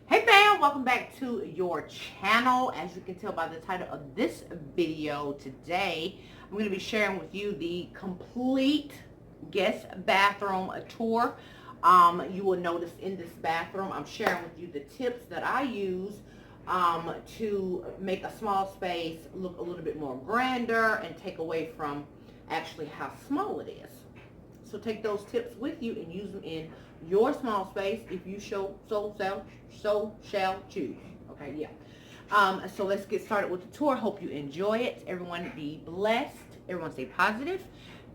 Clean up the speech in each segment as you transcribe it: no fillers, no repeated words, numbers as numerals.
Hey fam, welcome back to your channel. As you can tell by the title of this video today, I'm going to be sharing with you the complete guest bathroom tour. You will notice in this bathroom, I'm sharing with you the tips that I use to make a small space look a little bit more grander and take away from actually how small it is. So take those tips with you and use them in your small space if you so shall choose. Okay, yeah. So let's get started with the tour. Hope you enjoy it. Everyone be blessed. Everyone stay positive.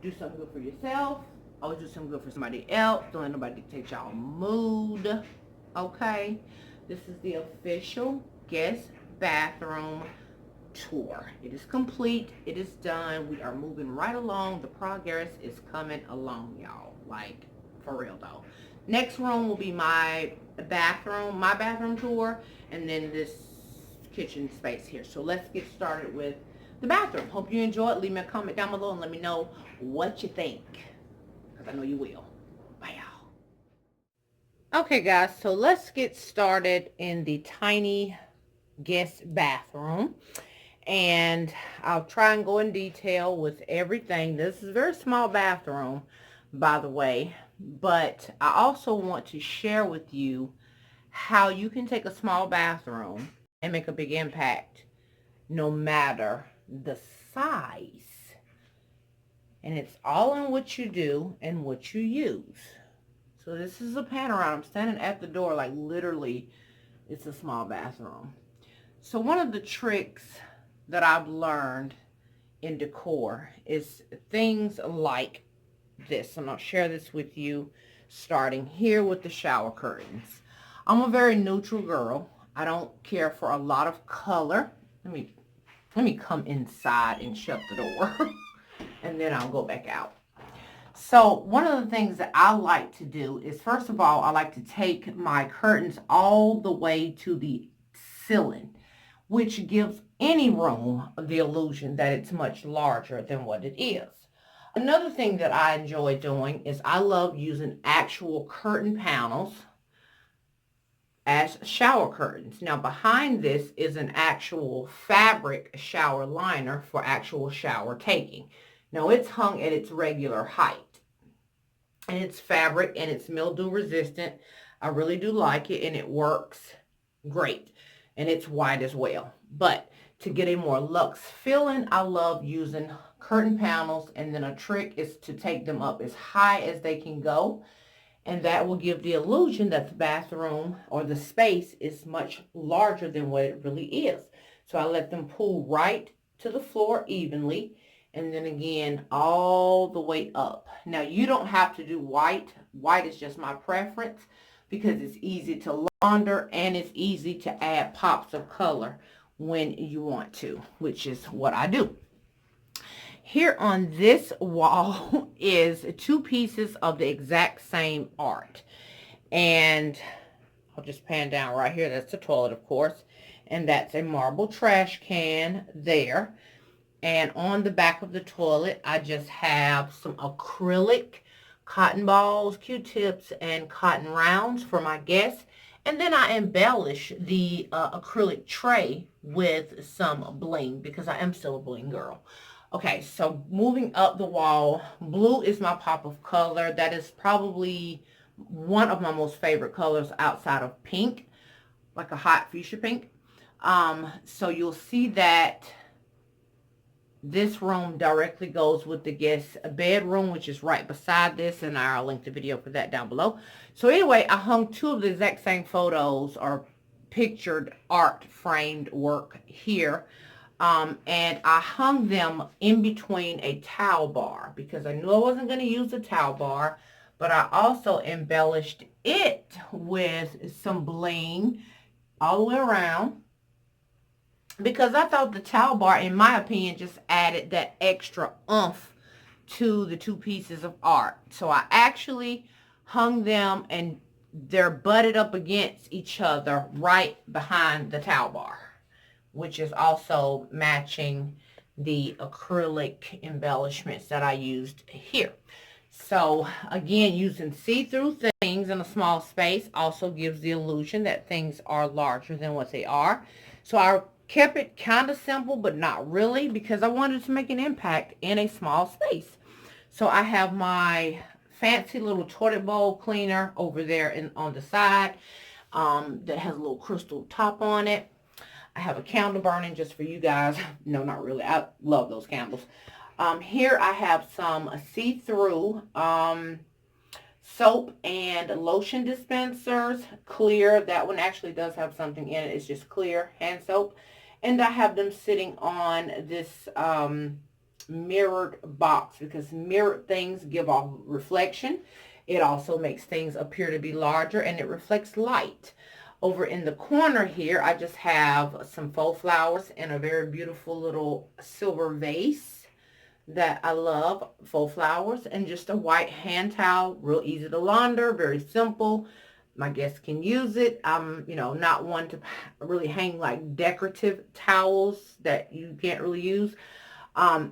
Do something good for yourself. Always do something good for somebody else. Don't let nobody dictate y'all mood. Okay. This is the official guest bathroom tour. It is complete. It is done. We are moving right along. The progress is coming along, y'all. Like, for real though. Next room will be my bathroom tour, and then this kitchen space here. So let's get started with the bathroom. Hope you enjoy it. Leave me a comment down below and let me know what you think, because I know you will. Bye, y'all. Okay, guys, so let's get started in the tiny guest bathroom. And I'll try and go in detail with everything. This is a very small bathroom, by the way, but I also want to share with you how you can take a small bathroom and make a big impact no matter the size. And it's all in what you do and what you use. So this is a panorama. I'm standing at the door, like literally it's a small bathroom. So one of the tricks that I've learned in decor is things like this. I'm going to share this with you, starting here with the shower curtains. I'm a very neutral girl. I don't care for a lot of color. Let me come inside and shut the door and then I'll go back out. So one of the things that I like to do is, first of all, I like to take my curtains all the way to the ceiling, which gives any room the illusion that it's much larger than what it is. Another thing that I enjoy doing is I love using actual curtain panels as shower curtains. Now behind this is an actual fabric shower liner for actual shower taking. Now it's hung at its regular height. And it's fabric and it's mildew resistant. I really do like it and it works great. And it's white as well. But to get a more luxe feeling, I love using curtain panels, and then a trick is to take them up as high as they can go, and that will give the illusion that the bathroom or the space is much larger than what it really is. So I let them pull right to the floor evenly, and then again all the way up. Now you don't have to do white. White is just my preference because it's easy to launder and it's easy to add pops of color when you want to, which is what I do. Here on this wall is two pieces of the exact same art. And I'll just pan down right here. That's the toilet, of course. And that's a marble trash can there. And on the back of the toilet, I just have some acrylic cotton balls, Q-tips, and cotton rounds for my guests. And then I embellish the acrylic tray with some bling because I am still a bling girl. Okay, so moving up the wall, blue is my pop of color. That is probably one of my most favorite colors outside of pink, like a hot fuchsia pink. So you'll see that this room directly goes with the guest bedroom, which is right beside this, and I'll link the video for that down below. So anyway, I hung two of the exact same photos or pictured art framed work here. And I hung them in between a towel bar because I knew I wasn't going to use a towel bar, but I also embellished it with some bling all the way around, because I thought the towel bar, in my opinion, just added that extra oomph to the two pieces of art. So I actually hung them and they're butted up against each other right behind the towel bar, which is also matching the acrylic embellishments that I used here. So again, using see-through things in a small space also gives the illusion that things are larger than what they are. So I kept it kind of simple, but not really, because I wanted to make an impact in a small space. So I have my fancy little toilet bowl cleaner over there on the side that has a little crystal top on it. I have a candle burning just for you guys. No, not really. I love those candles. Here I have some see-through soap and lotion dispensers. Clear. That one actually does have something in it. It's just clear hand soap. And I have them sitting on this mirrored box, because mirrored things give off reflection. It also makes things appear to be larger, and it reflects light. Over in the corner here, I just have some faux flowers in a very beautiful little silver vase that I love, faux flowers, and just a white hand towel, real easy to launder, very simple. My guests can use it. I'm, not one to really hang like decorative towels that you can't really use.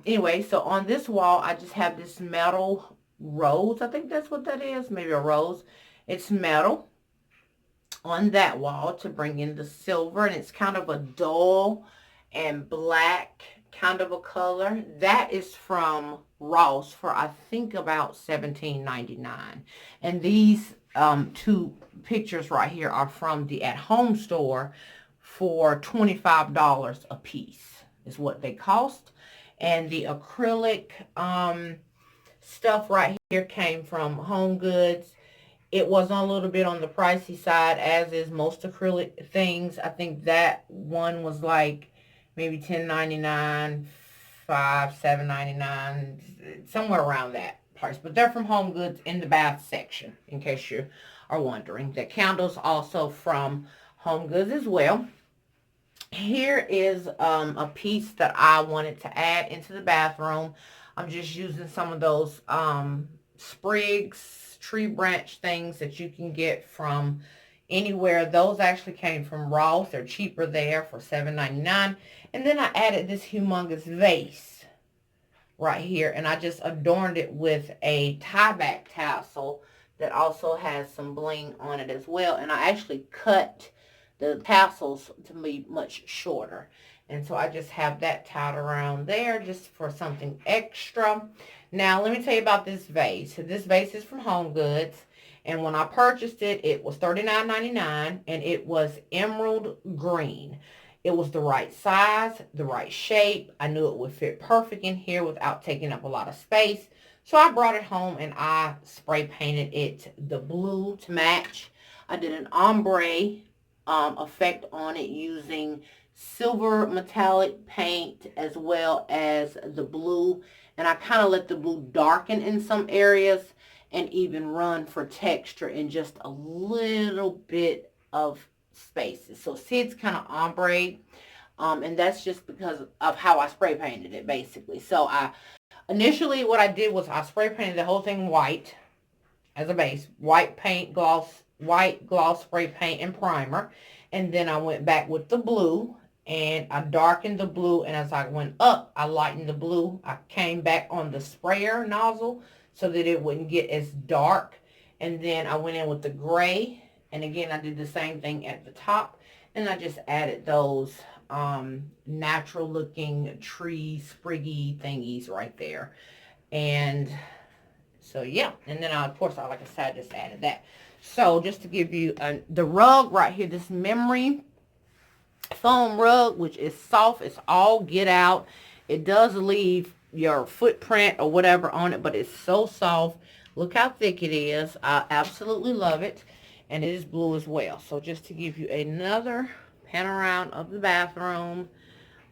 Anyway, so on this wall, I just have this metal rose. I think that's what that is. Maybe a rose. It's metal on that wall to bring in the silver, and it's kind of a dull and black kind of a color. That is from Ross for I think about $17.99. And these two pictures right here are from the At Home store for $25 a piece is what they cost. And the acrylic stuff right here came from Home Goods. It was a little bit on the pricey side, as is most acrylic things. I think that one was like maybe $10.99, $7.99, somewhere around that price. But they're from Home Goods in the bath section, in case you are wondering. The candles also from Home Goods as well. Here is a piece that I wanted to add into the bathroom. I'm just using some of those sprigs, tree branch things that you can get from anywhere. Those actually came from Ross. They're cheaper there for $7.99. And then I added this humongous vase right here, and I just adorned it with a tie-back tassel that also has some bling on it as well. And I actually cut the tassels to be much shorter. And so I just have that tied around there just for something extra. Now, let me tell you about this vase. This vase is from Home Goods. And when I purchased it, it was $39.99, and it was emerald green. It was the right size, the right shape. I knew it would fit perfect in here without taking up a lot of space. So I brought it home and I spray painted it the blue to match. I did an ombre effect on it using silver metallic paint as well as the blue. And I kind of let the blue darken in some areas and even run for texture in just a little bit of spaces. So see, it's kind of ombre. And that's just because of how I spray painted it, basically. So initially what I did was I spray painted the whole thing white as a base. White gloss spray paint and primer. And then I went back with the blue. And I darkened the blue, and as I went up, I lightened the blue. I came back on the sprayer nozzle so that it wouldn't get as dark. And then I went in with the gray, and again, I did the same thing at the top. And I just added those natural-looking tree spriggy thingies right there. And so, yeah. And then, of course, like I said, I just added that. So, just to give you the rug right here, this memory foam rug, which is soft. It's all get out. It does leave your footprint or whatever on it, but it's so soft. Look how thick it is. I absolutely love it. And it is blue as well. So just to give you another pan around of the bathroom,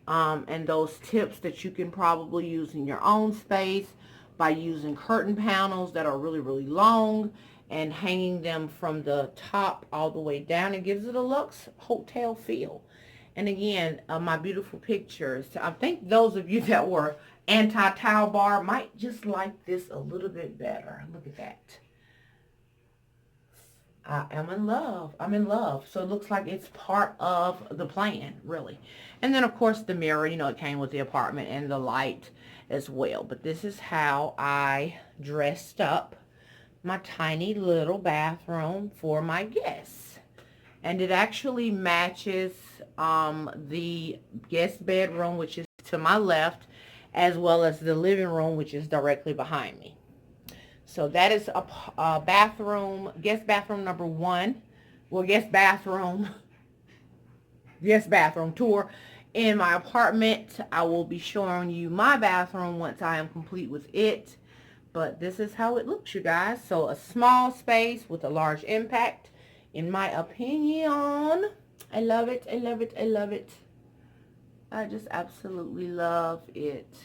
and those tips that you can probably use in your own space by using curtain panels that are really, really long and hanging them from the top all the way down. It gives it a luxe hotel feel. And again, my beautiful pictures. I think those of you that were anti-towel bar might just like this a little bit better. Look at that. I am in love. I'm in love. So it looks like it's part of the plan, really. And then, of course, the mirror, you know, it came with the apartment and the light as well. But this is how I dressed up my tiny little bathroom for my guests. And it actually matches the guest bedroom, which is to my left, as well as the living room, which is directly behind me. So that is a bathroom, guest bathroom number 1. Well, guest bathroom tour in my apartment. I will be showing you my bathroom once I am complete with it. But this is how it looks, you guys. So a small space with a large impact, in my opinion. I love it. I love it. I love it. I just absolutely love it.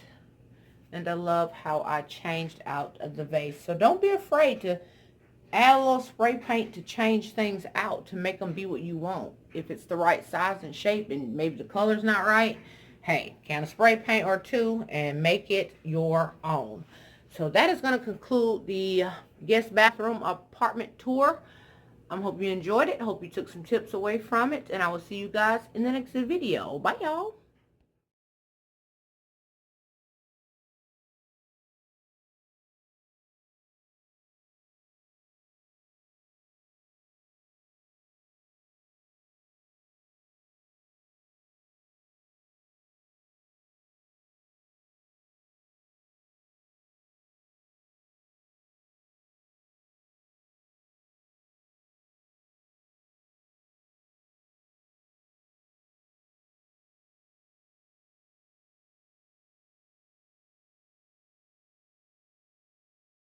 And I love how I changed out of the vase. So don't be afraid to add a little spray paint to change things out, to make them be what you want. If it's the right size and shape and maybe the color's not right, hey, can a spray paint or two and make it your own. So that is going to conclude the guest bathroom apartment tour. I hope you enjoyed it. I hope you took some tips away from it. And I will see you guys in the next video. Bye, y'all.